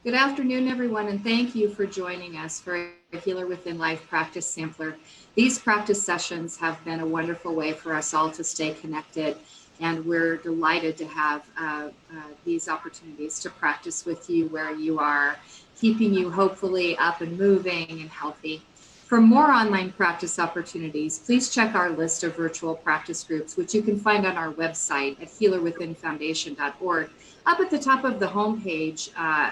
Good afternoon, everyone, and thank you for joining us for a Healer Within Life practice sampler. These practice sessions have been a wonderful way for us all to stay connected, and we're delighted to have these opportunities to practice with you where you are, keeping you hopefully up and moving and healthy. For more online practice opportunities, please check our list of virtual practice groups, which you can find on our website at healerwithinfoundation.org. Up at the top of the homepage,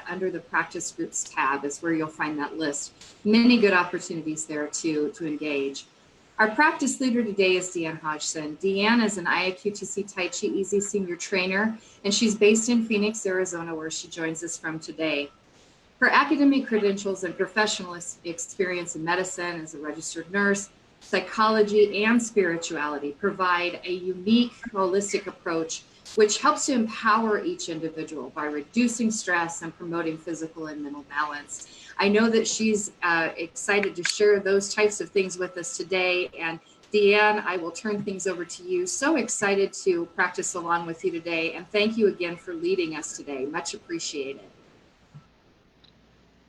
under the practice groups tab is where you'll find that list. Many good opportunities there to engage. Our practice leader today is Deanne Hodgson. Deanne is an IAQTC Tai Chi Easy Senior Trainer, and she's based in Phoenix, Arizona, where she joins us from today. Her academic credentials and professional experience in medicine as a registered nurse, psychology, and spirituality provide a unique, holistic approach which helps to empower each individual by reducing stress and promoting physical and mental balance. I know that she's excited to share those types of things with us today. And Deanne, I will turn things over to you. So excited to practice along with you today. And thank you again for leading us today. Much appreciated.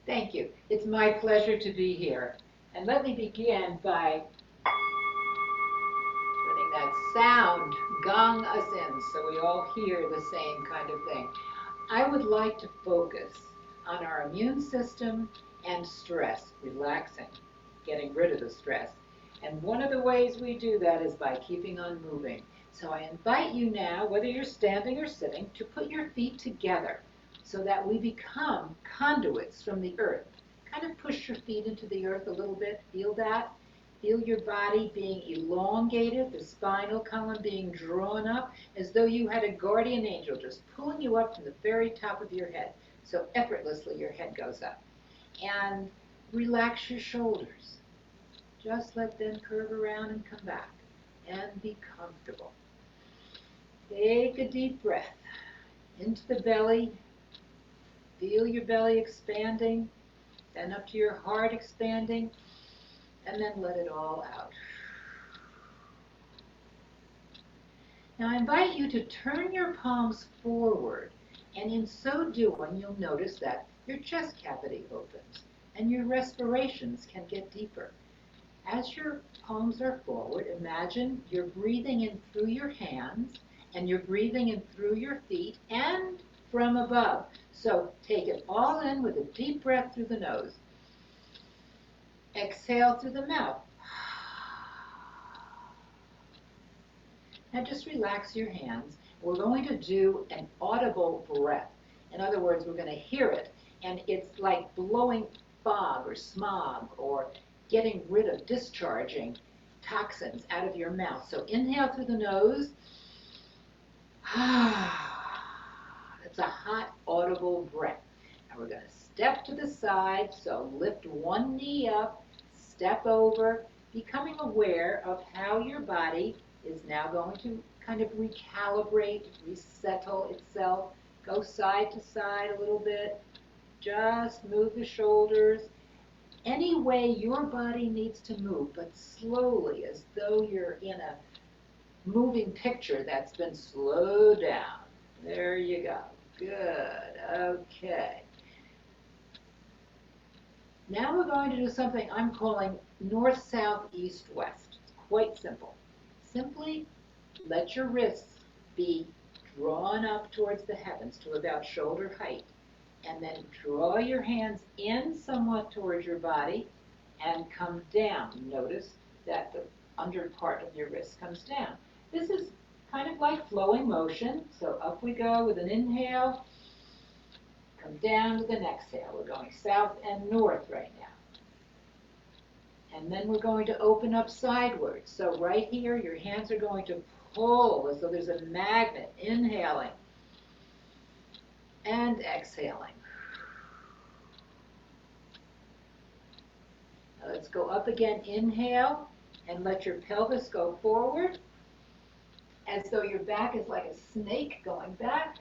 Thank you. It's my pleasure to be here. And let me begin by letting that sound gong us in so we all hear the same kind of thing. I would like to focus on our immune system and stress, relaxing, getting rid of the stress. And one of the ways we do that is by keeping on moving. So I invite you now, whether you're standing or sitting, to put your feet together so that we become conduits from the earth. Kind of push your feet into the earth a little bit. Feel that? Feel your body being elongated, the spinal column being drawn up, as though you had a guardian angel just pulling you up from the very top of your head. So effortlessly your head goes up. And relax your shoulders. Just let them curve around and come back. And be comfortable. Take a deep breath into the belly. Feel your belly expanding, then up to your heart expanding, and then let it all out. Now I invite you to turn your palms forward, and in so doing, you'll notice that your chest cavity opens, and your respirations can get deeper. As your palms are forward, imagine you're breathing in through your hands, and you're breathing in through your feet, and from above. So take it all in with a deep breath through the nose. Exhale through the mouth. Now just relax your hands. We're going to do an audible breath. In other words, we're going to hear it, and it's like blowing fog or smog or getting rid of, discharging toxins out of your mouth. So inhale through the nose. It's a hot, audible breath. Now we're going to step to the side, so lift one knee up, step over, becoming aware of how your body is now going to kind of recalibrate, resettle itself. Go side to side a little bit. Just move the shoulders. Any way your body needs to move, but slowly, as though you're in a moving picture that's been slowed down. There you go. Good. Okay. Now we're going to do something I'm calling north, south, east, west. It's quite simple. Simply let your wrists be drawn up towards the heavens to about shoulder height, and then draw your hands in somewhat towards your body and come down. Notice that the under part of your wrist comes down. This is kind of like flowing motion. So up we go with an inhale, come down with an exhale. We're going south and north right now. And then we're going to open up sidewards. So right here, your hands are going to pull as though there's a magnet. Inhaling and exhaling. Now let's go up again. Inhale and let your pelvis go forward, as though your back is like a snake going back,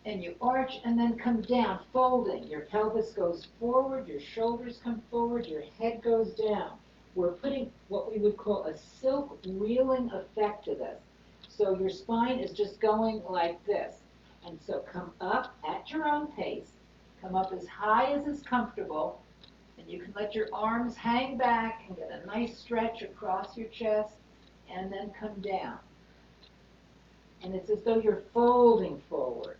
and you arch and then come down, folding. Your pelvis goes forward, your shoulders come forward, your head goes down. We're putting what we would call a silk reeling effect to this. So your spine is just going like this. And so come up at your own pace, Come up as high as is comfortable, and you can let your arms hang back and get a nice stretch across your chest, and then come down. And it's as though you're folding forward.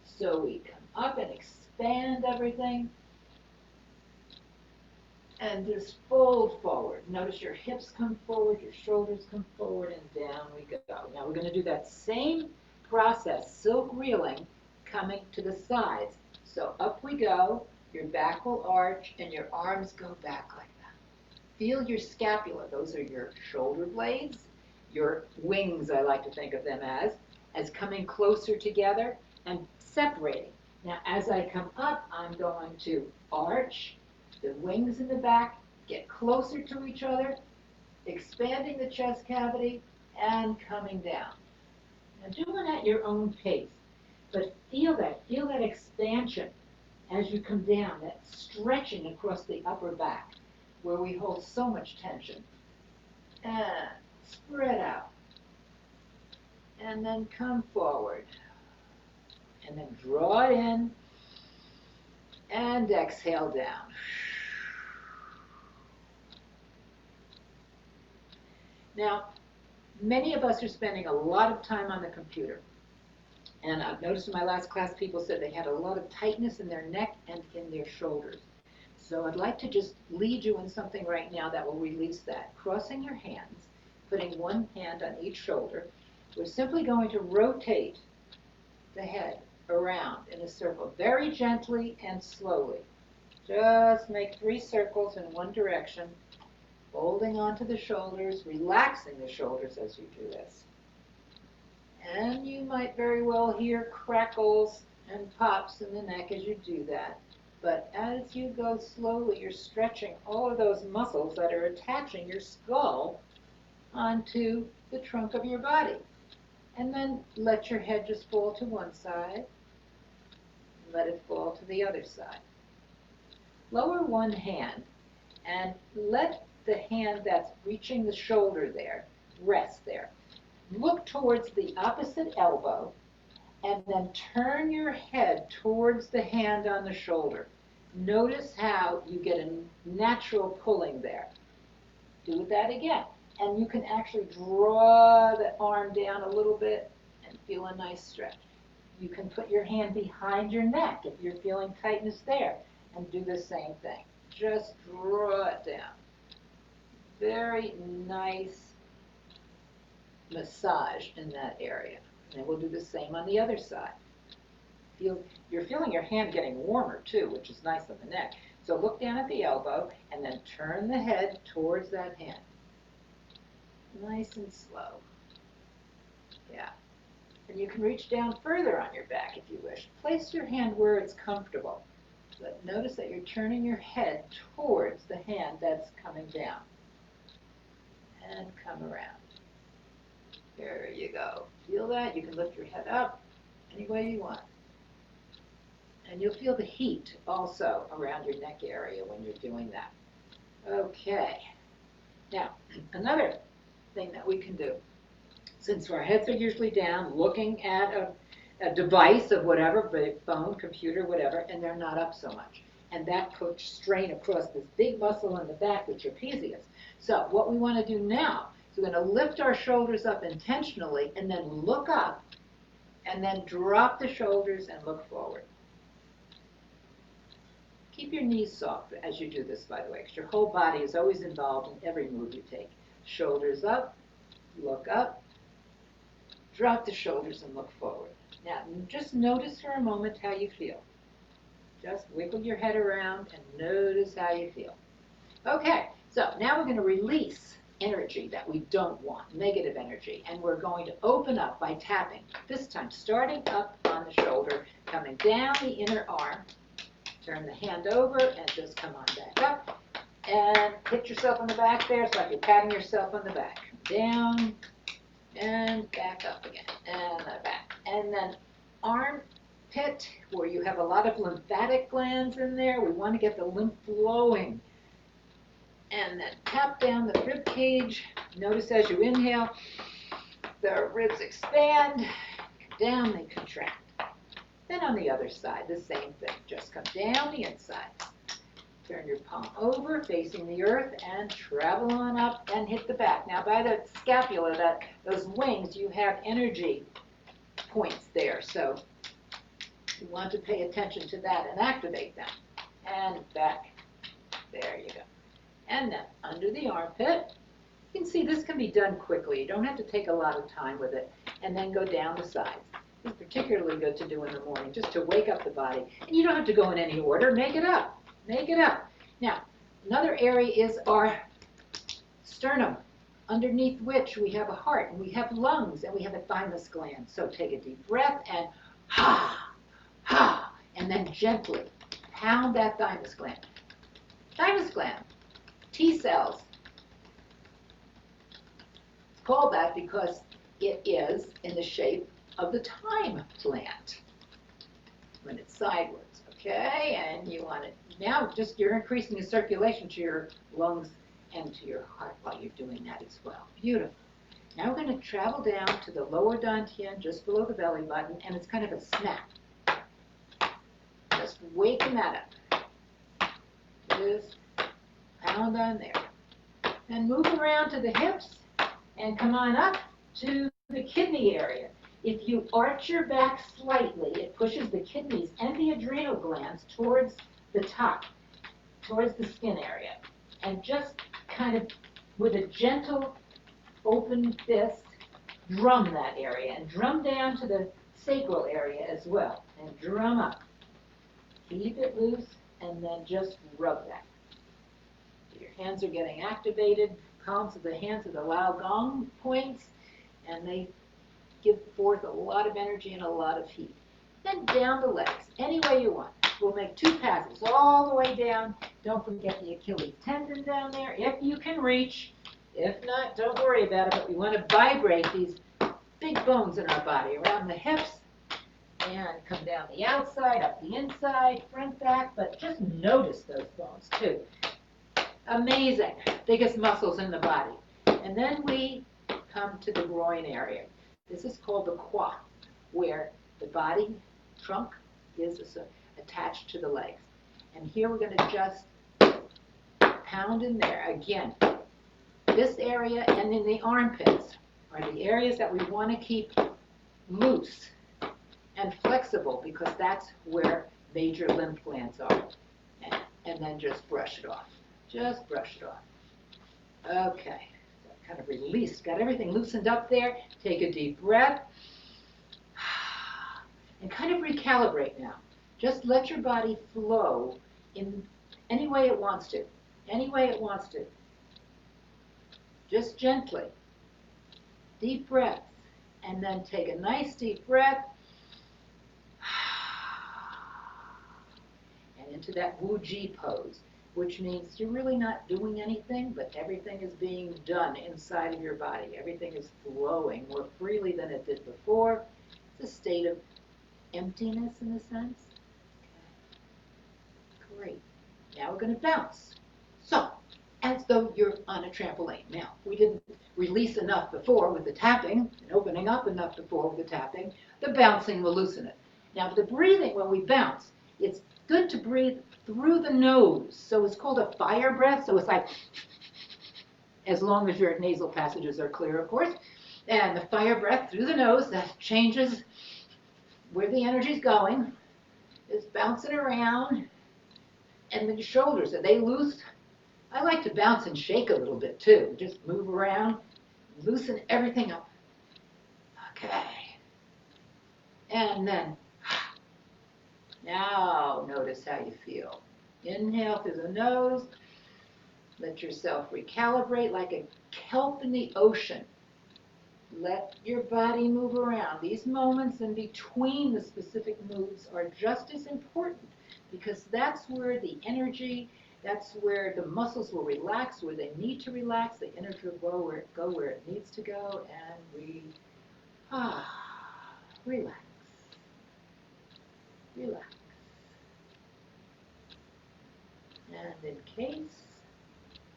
So we come up and expand everything, and just fold forward. Notice your hips come forward, your shoulders come forward, and down we go. Now we're going to do that same process, silk reeling, coming to the sides. So up we go, your back will arch, and your arms go back like that. Feel your scapula. Those are your shoulder blades, your wings, I like to think of them as coming closer together and separating. Now, as I come up, I'm going to arch the wings in the back, get closer to each other, expanding the chest cavity, and coming down. Now, do it at your own pace, but feel that expansion as you come down, that stretching across the upper back, where we hold so much tension. And spread out. And then come forward. And then draw it in. And exhale down. Now, many of us are spending a lot of time on the computer. And I've noticed in my last class, people said they had a lot of tightness in their neck and in their shoulders. So I'd like to just lead you in something right now that will release that. Crossing your hands, putting one hand on each shoulder. We're simply going to rotate the head around in a circle, very gently and slowly. Just make 3 circles in one direction, holding onto the shoulders, relaxing the shoulders as you do this. And you might very well hear crackles and pops in the neck as you do that. But as you go slowly, you're stretching all of those muscles that are attaching your skull onto the trunk of your body. And then let your head just fall to one side, and let it fall to the other side. Lower one hand, and let the hand that's reaching the shoulder there rest there. Look towards the opposite elbow, and then turn your head towards the hand on the shoulder. Notice how you get a natural pulling there. Do that again. And you can actually draw the arm down a little bit and feel a nice stretch. You can put your hand behind your neck if you're feeling tightness there, and do the same thing. Just draw it down. Very nice massage in that area. And we'll do the same on the other side. You're feeling your hand getting warmer too, which is nice on the neck. So look down at the elbow and then turn the head towards that hand. Nice and slow. Yeah. And you can reach down further on your back if you wish. Place your hand where it's comfortable. But notice that you're turning your head towards the hand that's coming down. And come around. There you go. Feel that? You can lift your head up any way you want. And you'll feel the heat also around your neck area when you're doing that. Okay. Now, another thing that we can do, since our heads are usually down, looking at a device of whatever, phone, computer, whatever, and they're not up so much. And that puts strain across this big muscle in the back, the trapezius. So what we want to do now is we're going to lift our shoulders up intentionally and then look up and then drop the shoulders and look forward. Keep your knees soft as you do this, by the way, because your whole body is always involved in every move you take. Shoulders up, look up, drop the shoulders and look forward. Now, just notice for a moment how you feel. Just wiggle your head around and notice how you feel. Okay, so now we're going to release energy that we don't want, negative energy, and we're going to open up by tapping, this time starting up on the shoulder, coming down the inner arm, turn the hand over and just come on back up, and hit yourself on the back there. It's like you're patting yourself on the back. Down, and back up again, and back. And then armpit, where you have a lot of lymphatic glands in there. We want to get the lymph flowing. And then tap down the rib cage. Notice as you inhale, the ribs expand. Down, they contract. Then on the other side, the same thing. Just come down the inside. Turn your palm over, facing the earth, and travel on up and hit the back. Now, by the scapula, those wings, you have energy points there. So you want to pay attention to that and activate them. And back. There you go. And then under the armpit. You can see this can be done quickly. You don't have to take a lot of time with it. And then go down the sides. It's particularly good to do in the morning, just to wake up the body. And you don't have to go in any order. Make it up. Make it up. Now, another area is our sternum, underneath which we have a heart, and we have lungs, and we have a thymus gland. So take a deep breath and ha, ha, and then gently pound that thymus gland. Thymus gland, T cells. It's called that because it is in the shape of the thyme plant when it's sideways. Okay, and you want it now. Just you're increasing the circulation to your lungs and to your heart while you're doing that as well. Beautiful. Now we're going to travel down to the lower dantian, just below the belly button, and it's kind of a snap. Just waking that up. Just pound on there, and move around to the hips, and come on up to the kidney area. If you arch your back slightly, it pushes the kidneys and the adrenal glands towards the top, towards the skin area. And just kind of, with a gentle open fist, drum that area. And drum down to the sacral area as well. And drum up. Keep it loose, and then just rub that. Your hands are getting activated. Palms of the hands are the Lao Gong points, and they give forth a lot of energy and a lot of heat. Then down the legs, any way you want. We'll make 2 passes all the way down. Don't forget the Achilles tendon down there, if you can reach. If not, don't worry about it, but we want to vibrate these big bones in our body around the hips, and come down the outside, up the inside, front, back, but just notice those bones too. Amazing, biggest muscles in the body. And then we come to the groin area. This is called the quad, where the body trunk is attached to the legs. And here we're going to just pound in there. Again, this area and in the armpits are the areas that we want to keep loose and flexible, because that's where major lymph glands are. And then just brush it off. Just brush it off. Okay. Kind of released, got everything loosened up there. Take a deep breath and kind of recalibrate now. Just let your body flow in any way it wants to, any way it wants to. Just gently. Deep breath, and then take a nice deep breath and into that Wu Ji pose, which means you're really not doing anything, but everything is being done inside of your body. Everything is flowing more freely than it did before. It's a state of emptiness in a sense. Okay. Great. Now we're going to bounce. So, as though you're on a trampoline. Now, we didn't release enough before with the tapping, and opening up enough before with the tapping. The bouncing will loosen it. Now, the breathing, when we bounce, it's good to breathe through the nose. So it's called a fire breath. So it's like, as long as your nasal passages are clear, of course. And the fire breath through the nose, that changes where the energy's going. It's bouncing around. And the shoulders, are they loose? I like to bounce and shake a little bit too. Just move around, loosen everything up. Okay. And then, now notice how you feel. Inhale through the nose. Let yourself recalibrate like a kelp in the ocean. Let your body move around. These moments in between the specific moves are just as important, because that's where the energy, that's where the muscles will relax, where they need to relax, the energy will go where it needs to go, and we relax. Relax. And in case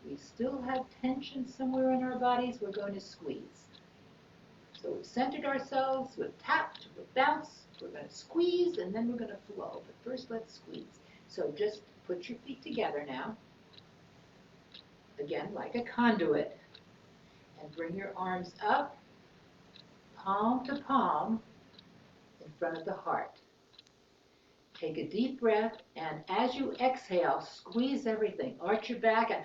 we still have tension somewhere in our bodies, we're going to squeeze. So we've centered ourselves, we've tapped, we've bounced, We're going to squeeze and then we're going to flow. But first, let's squeeze. So just put your feet together now. Again, like a conduit. And bring your arms up, palm to palm, in front of the heart. Take a deep breath, and as you exhale, squeeze everything. Arch your back and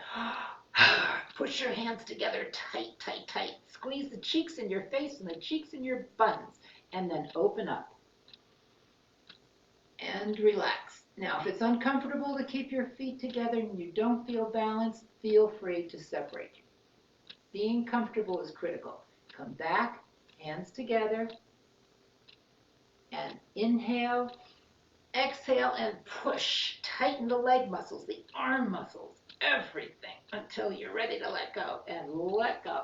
push your hands together tight, tight, tight. Squeeze the cheeks in your face and the cheeks in your buttons, and then open up. And relax. Now, if it's uncomfortable to keep your feet together and you don't feel balanced, feel free to separate. Being comfortable is critical. Come back, hands together, and inhale, exhale, and push. Tighten the leg muscles, the arm muscles, everything until you're ready to let go, and let go.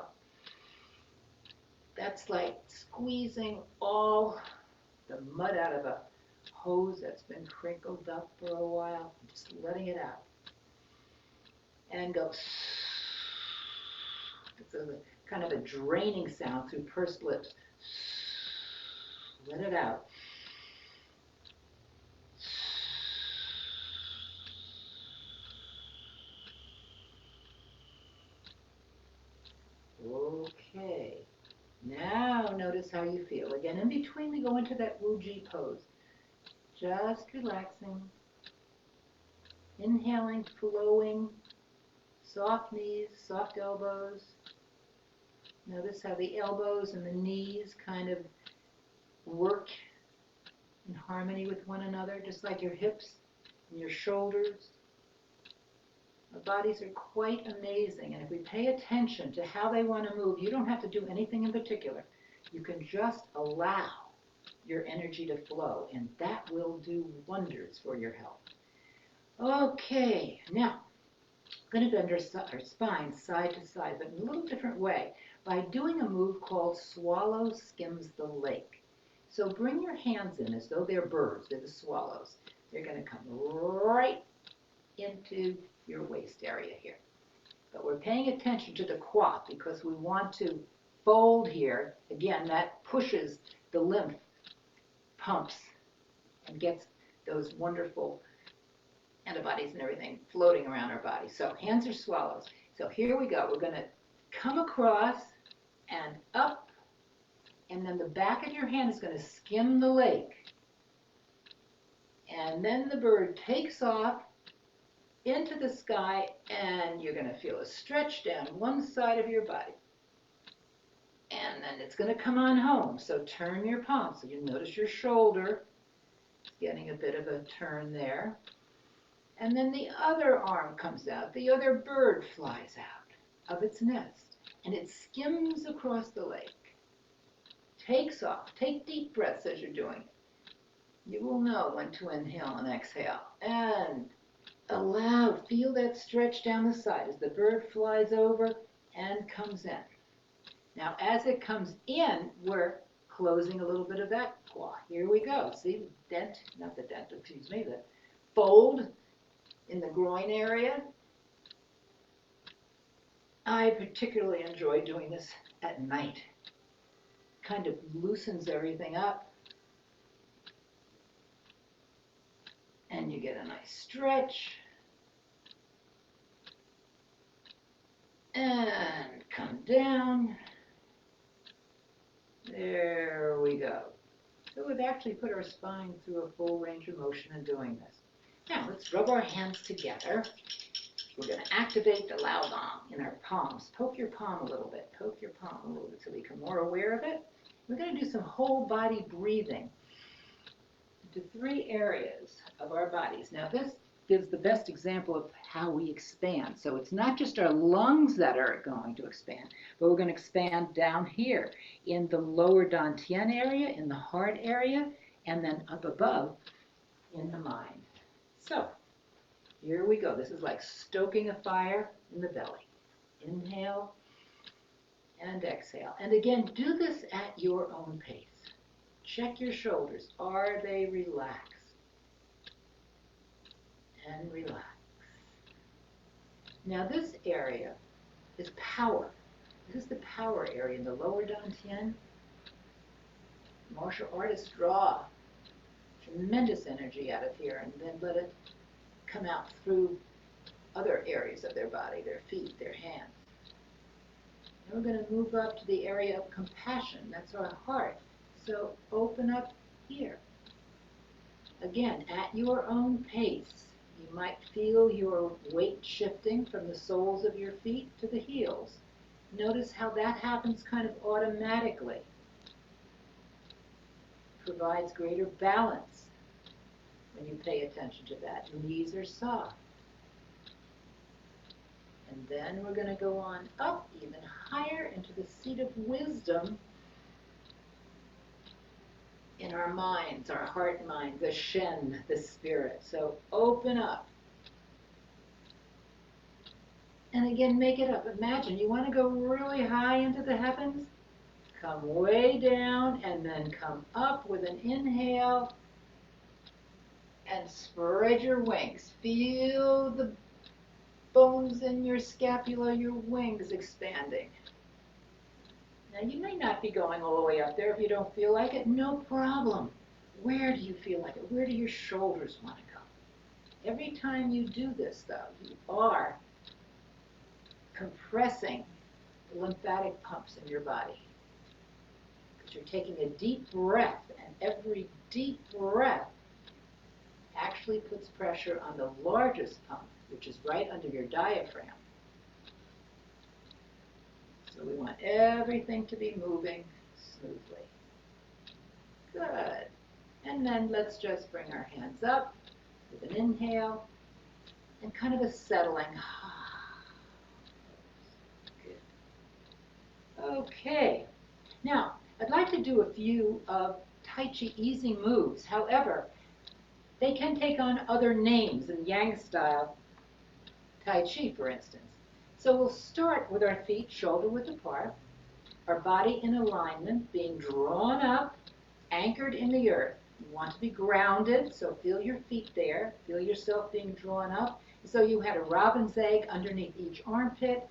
That's like squeezing all the mud out of a hose that's been crinkled up for a while, just letting it out. And go. It's a kind of a draining sound through pursed lips. Let it out. Okay. Now notice how you feel. Again, in between we go into that Wu-Ji pose. Just relaxing. Inhaling, flowing. Soft knees, soft elbows. Notice how the elbows and the knees kind of work in harmony with one another, just like your hips and your shoulders. Our bodies are quite amazing, and if we pay attention to how they want to move, you don't have to do anything in particular. You can just allow your energy to flow, and that will do wonders for your health. Okay, now, I'm going to bend our spine side to side, but in a little different way, by doing a move called swallow skims the lake. So bring your hands in as though they're birds, they're the swallows. They're going to come right into your waist area here. But we're paying attention to the quaff because we want to fold here. Again, that pushes the lymph, pumps, and gets those wonderful antibodies and everything floating around our body. So hands are swallows. So here we go. We're going to come across and up, and then the back of your hand is going to skim the lake. And then the bird takes off into the sky, and you're going to feel a stretch down one side of your body. And then it's going to come on home. So turn your palm. So you notice your shoulder is getting a bit of a turn there. And then the other arm comes out. The other bird flies out of its nest. And it skims across the lake. Takes off. Take deep breaths as you're doing it. You will know when to inhale and exhale. And allow, feel that stretch down the side as the bird flies over and comes in. Now, as it comes in, we're closing a little bit of that claw. Here we go. See the dent, not the dent, excuse me, the fold in the groin area. I particularly enjoy doing this at night. Kind of loosens everything up. And you get a nice stretch. And come down. There we go. So we've actually put our spine through a full range of motion in doing this. Now let's rub our hands together. We're going to activate the Lao Gong in our palms. Poke your palm a little bit. Poke your palm a little bit so we become more aware of it. We're going to do some whole body breathing into 3 areas of our bodies. Now this gives the best example of how we expand. So it's not just our lungs that are going to expand, but we're going to expand down here in the lower dantian area, in the heart area, and then up above in the mind. So here we go. This is like stoking a fire in the belly. Inhale and exhale. And again, do this at your own pace. Check your shoulders. Are they relaxed? And relax. Now this area is power. This is the power area in the lower dantian. Martial artists draw tremendous energy out of here, and then let it come out through other areas of their body, their feet, their hands. And we're going to move up to the area of compassion. That's our heart. So open up here. Again, at your own pace. You might feel your weight shifting from the soles of your feet to the heels. Notice how that happens kind of automatically. Provides greater balance when you pay attention to that. Your knees are soft. And then we're going to go on up even higher into the seat of wisdom in our minds, our heart mind, the Shen, the spirit. So open up. And again, make it up. Imagine you want to go really high into the heavens. Come way down and then come up with an inhale and spread your wings. Feel the bones in your scapula, your wings expanding. Now you may not be going all the way up there if you don't feel like it. No problem. Where do you feel like it? Where do your shoulders want to go? Every time you do this, though, you are compressing the lymphatic pumps in your body. Because you're taking a deep breath, and every deep breath actually puts pressure on the largest pump, which is right under your diaphragm. So we want everything to be moving smoothly. Good. And then let's just bring our hands up with an inhale and kind of a settling. Good. Okay. Now, I'd like to do a few of Tai Chi easy moves. However, they can take on other names in Yang style Tai Chi, for instance. So we'll start with our feet shoulder width apart, our body in alignment, being drawn up, anchored in the earth. You want to be grounded, so feel your feet there. Feel yourself being drawn up. So you had a robin's egg underneath each armpit.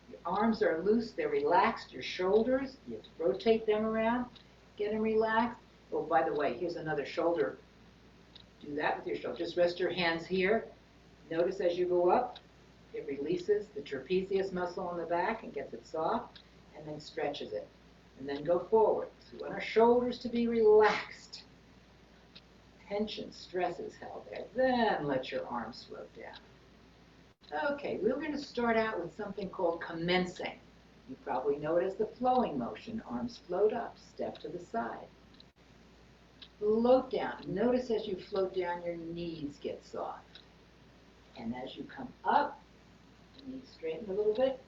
Your arms are loose, they're relaxed. Your shoulders, you have to rotate them around, get them relaxed. Oh, by the way, here's another shoulder. Do that with your shoulder. Just rest your hands here. Notice as you go up, it releases the trapezius muscle in the back and gets it soft, and then stretches it. And then go forward. So we want our shoulders to be relaxed. Tension, stress is held there. Then let your arms float down. Okay, we're going to start out with something called commencing. You probably know it as the flowing motion. Arms float up, step to the side. Float down. Notice as you float down, your knees get soft. And as you come up, knees straighten a little bit.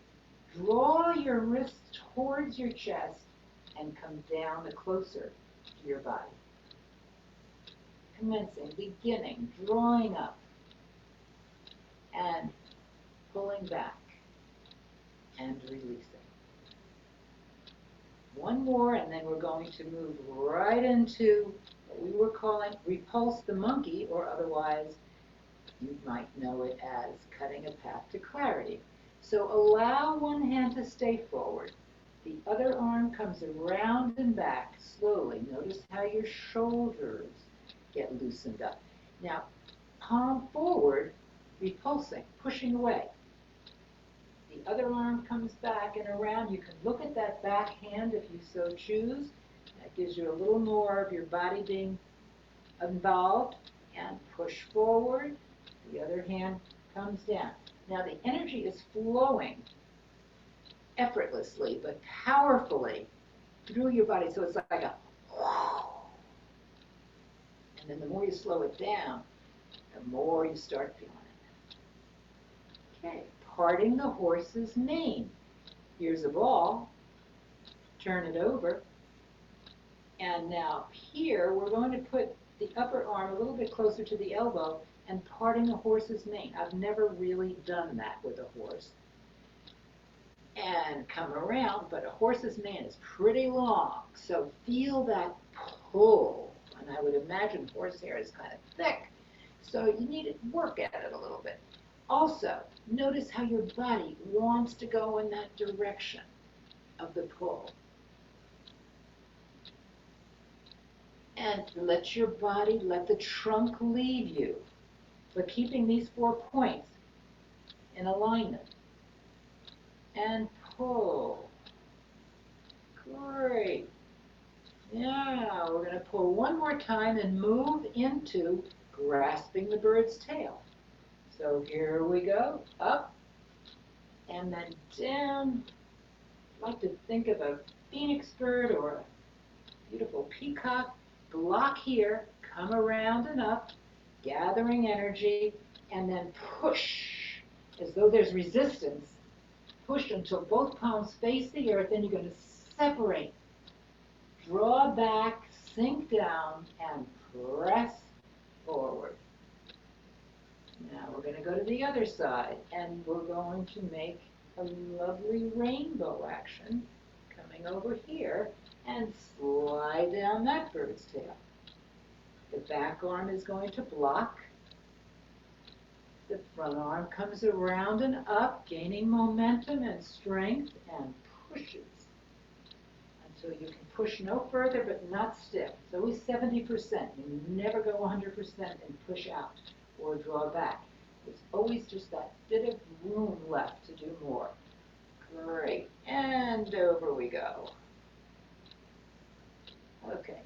Draw your wrists towards your chest and come down closer to your body. Commencing, beginning, drawing up and pulling back and releasing. One more, and then we're going to move right into what we were calling repulse the monkey, or otherwise you might know it as cutting a path to clarity. So allow one hand to stay forward. The other arm comes around and back slowly. Notice how your shoulders get loosened up. Now, palm forward, repulsing, pushing away. The other arm comes back and around. You can look at that back hand if you so choose. That gives you a little more of your body being involved. And push forward. The other hand comes down. Now the energy is flowing effortlessly but powerfully through your body. So it's like a and then the more you slow it down, the more you start feeling it. Okay, parting the horse's mane. Here's a ball. Turn it over. And now here we're going to put the upper arm a little bit closer to the elbow and parting a horse's mane. I've never really done that with a horse. And come around, but a horse's mane is pretty long, so feel that pull. And I would imagine horsehair is kind of thick, so you need to work at it a little bit. Also, notice how your body wants to go in that direction of the pull. And let your body, let the trunk lead you, but keeping these 4 points in alignment. And pull. Great. Now we're going to pull one more time and move into grasping the bird's tail. So here we go, up and then down. I like to think of a phoenix bird or a beautiful peacock. Block here, come around and up, gathering energy, and then push as though there's resistance. Push until both palms face the earth, then you're going to separate. Draw back, sink down, and press forward. Now we're going to go to the other side, and we're going to make a lovely rainbow action, coming over here, and slide down that bird's tail. The back arm is going to block. The front arm comes around and up, gaining momentum and strength, and pushes until you can push no further but not stiff. It's always 70%. You never go 100% and push out or draw back. There's always just that bit of room left to do more. Great. And over we go. Okay.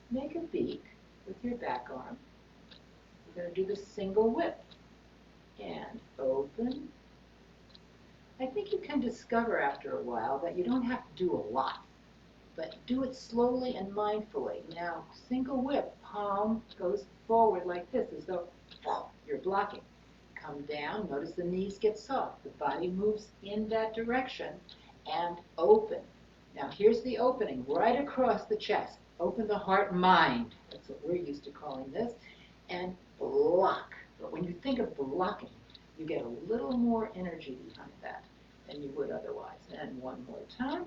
Make a beak with your back arm. We're going to do the single whip. And open. I think you can discover after a while that you don't have to do a lot, but do it slowly and mindfully. Now, single whip, palm goes forward like this, as though you're blocking. Come down, notice the knees get soft. The body moves in that direction, and open. Now, here's the opening, right across the chest. Open the heart mind. That's what we're used to calling this. And block. But when you think of blocking, you get a little more energy behind that than you would otherwise. And one more time.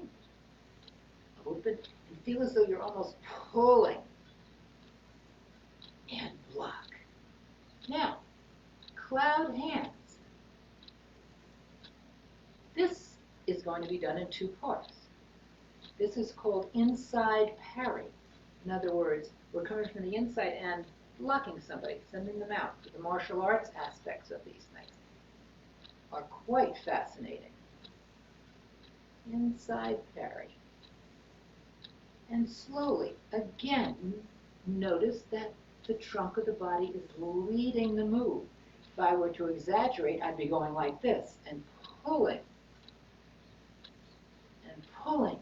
Open and feel as though you're almost pulling. And block. Now, cloud hands. This is going to be done in 2 parts. This is called inside parry. In other words, we're coming from the inside and blocking somebody, sending them out. The martial arts aspects of these things are quite fascinating. Inside parry. And slowly, again, notice that the trunk of the body is leading the move. If I were to exaggerate, I'd be going like this and pulling and pulling.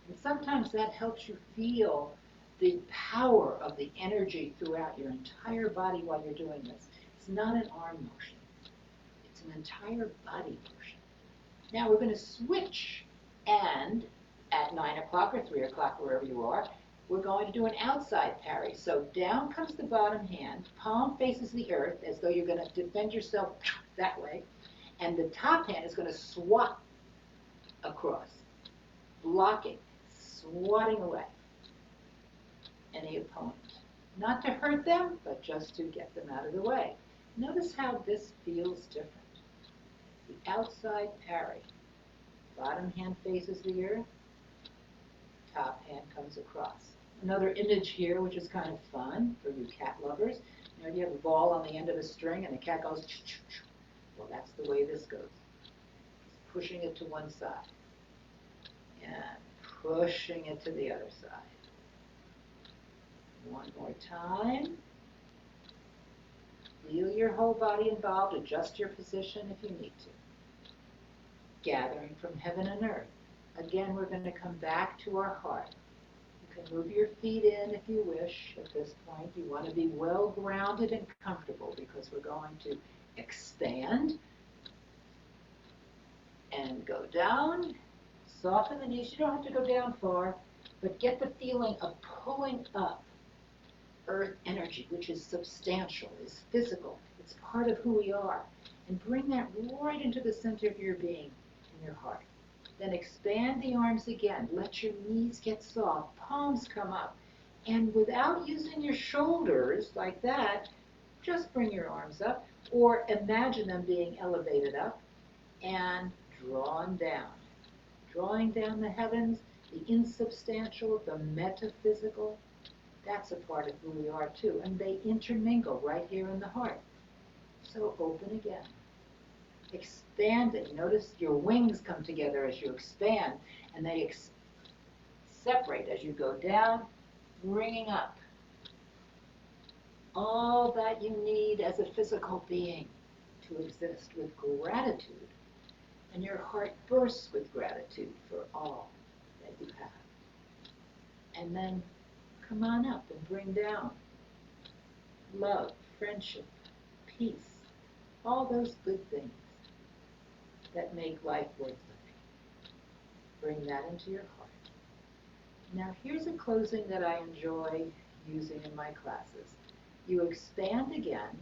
And sometimes that helps you feel the power of the energy throughout your entire body while you're doing this. It's not an arm motion. It's an entire body motion. Now we're going to switch, and at 9 o'clock or 3 o'clock, wherever you are, we're going to do an outside parry. So down comes the bottom hand, palm faces the earth as though you're going to defend yourself that way, and the top hand is going to swat across, blocking, swatting away any opponent. Not to hurt them, but just to get them out of the way. Notice how this feels different. The outside parry. Bottom hand faces the earth. Top hand comes across. Another image here, which is kind of fun for you cat lovers. You know, you have a ball on the end of a string and the cat goes, well, that's the way this goes. It's pushing it to one side and pushing it to the other side. One more time. Feel your whole body involved. Adjust your position if you need to. Gathering from heaven and earth. Again, we're going to come back to our heart. You can move your feet in if you wish at this point. You want to be well grounded and comfortable because we're going to expand and go down. Soften the knees. You don't have to go down far, but get the feeling of pulling up earth energy, which is substantial, is physical. It's part of who we are. And bring that right into the center of your being, in your heart. Then expand the arms again. Let your knees get soft. Palms come up. And without using your shoulders like that, just bring your arms up or imagine them being elevated up and drawn down. drawing down the heavens, the insubstantial, the metaphysical. That's a part of who we are too. And they intermingle right here in the heart. So open again. Expanding. Notice your wings come together as you expand, and they separate as you go down, bringing up all that you need as a physical being to exist with gratitude. And your heart bursts with gratitude for all that you have. And then come on up and bring down love, friendship, peace, all those good things that make life worth living. Bring that into your heart. Now here's a closing that I enjoy using in my classes. You expand again,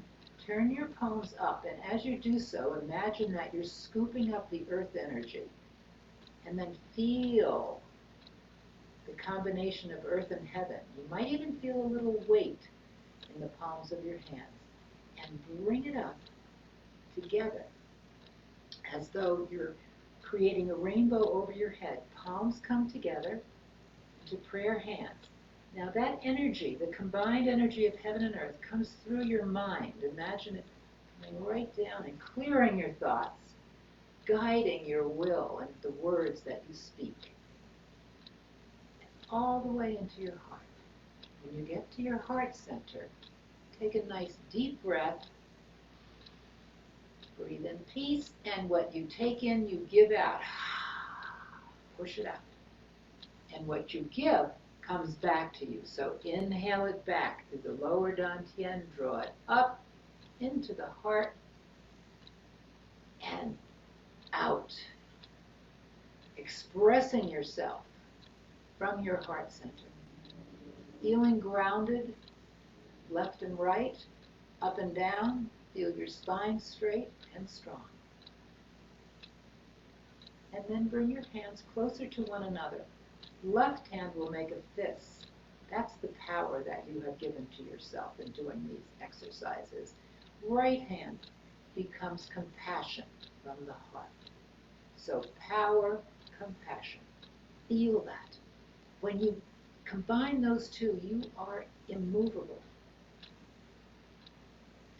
turn your palms up, and as you do so, imagine that you're scooping up the earth energy, and then feel the combination of earth and heaven. You might even feel a little weight in the palms of your hands, and bring it up together as though you're creating a rainbow over your head. Palms come together to prayer hands. Now that energy, the combined energy of heaven and earth, comes through your mind. Imagine it coming right down and clearing your thoughts, guiding your will and the words that you speak, all the way into your heart. When you get to your heart center, take a nice deep breath. Breathe in peace, and what you take in, you give out. Push it out. And what you give comes back to you. So inhale it back through the lower dantian, draw it up into the heart and out. Expressing yourself from your heart center. Feeling grounded, left and right, up and down. Feel your spine straight and strong. And then bring your hands closer to one another. Left hand will make a fist. That's the power that you have given to yourself in doing these exercises. Right hand becomes compassion from the heart. So power, compassion. Feel that. When you combine those two, you are immovable.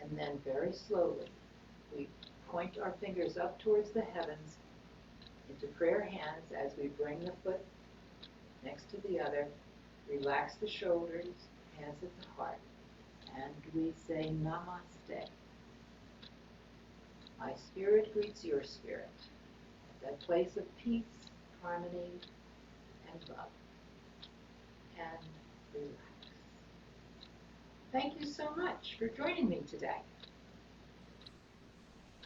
And then very slowly, we point our fingers up towards the heavens into prayer hands as we bring the foot next to the other. Relax the shoulders, hands at the heart, and we say Namaste. My spirit greets your spirit at that place of peace, harmony, and love. And relax. Thank you so much for joining me today.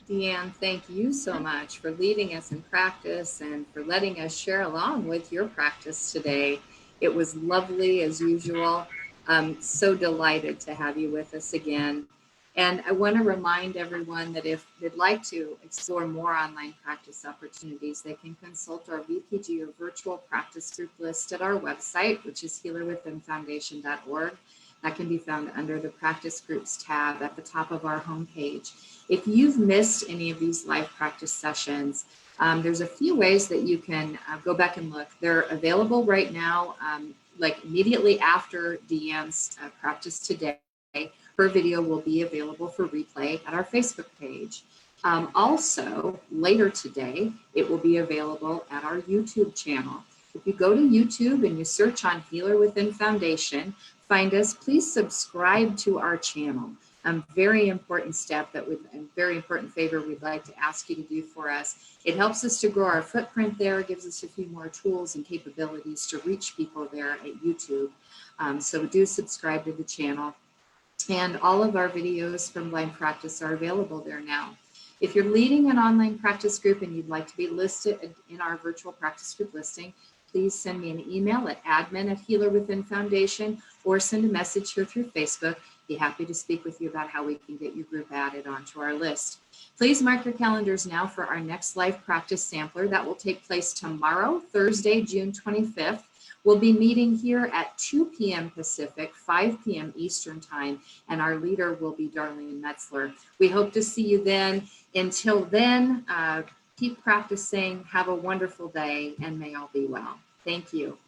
Deanne, thank you so much for leading us in practice and for letting us share along with your practice today. It was lovely as usual. I'm so delighted to have you with us again. And I want to remind everyone that if they'd like to explore more online practice opportunities, they can consult our VPG or virtual practice group list at our website, which is healerwithinfoundation.org. That can be found under the Practice Groups tab at the top of our homepage. If you've missed any of these live practice sessions, there's a few ways that you can go back and look. They're available right now, like immediately after Deanne's practice today. Her video will be available for replay at our Facebook page. Also, later today, it will be available at our YouTube channel. If you go to YouTube and you search on Healer Within Foundation, find us, please subscribe to our channel. Very important step a very important favor we'd like to ask you to do for us. It helps us to grow our footprint there, gives us a few more tools and capabilities to reach people there at YouTube. So do subscribe to the channel. And all of our videos from Blind Practice are available there now. If you're leading an online practice group and you'd like to be listed in our virtual practice group listing, please send me an email at admin@Healer Within Foundation or send a message here through Facebook. Be happy to speak with you about how we can get your group added onto our list. Please mark your calendars now for our next live practice sampler. That will take place tomorrow, Thursday, June 25th. We'll be meeting here at 2 p.m. Pacific, 5 p.m. Eastern Time, and our leader will be Darlene Metzler. We hope to see you then. Until then, Keep practicing. Have a wonderful day, and may all be well. Thank you.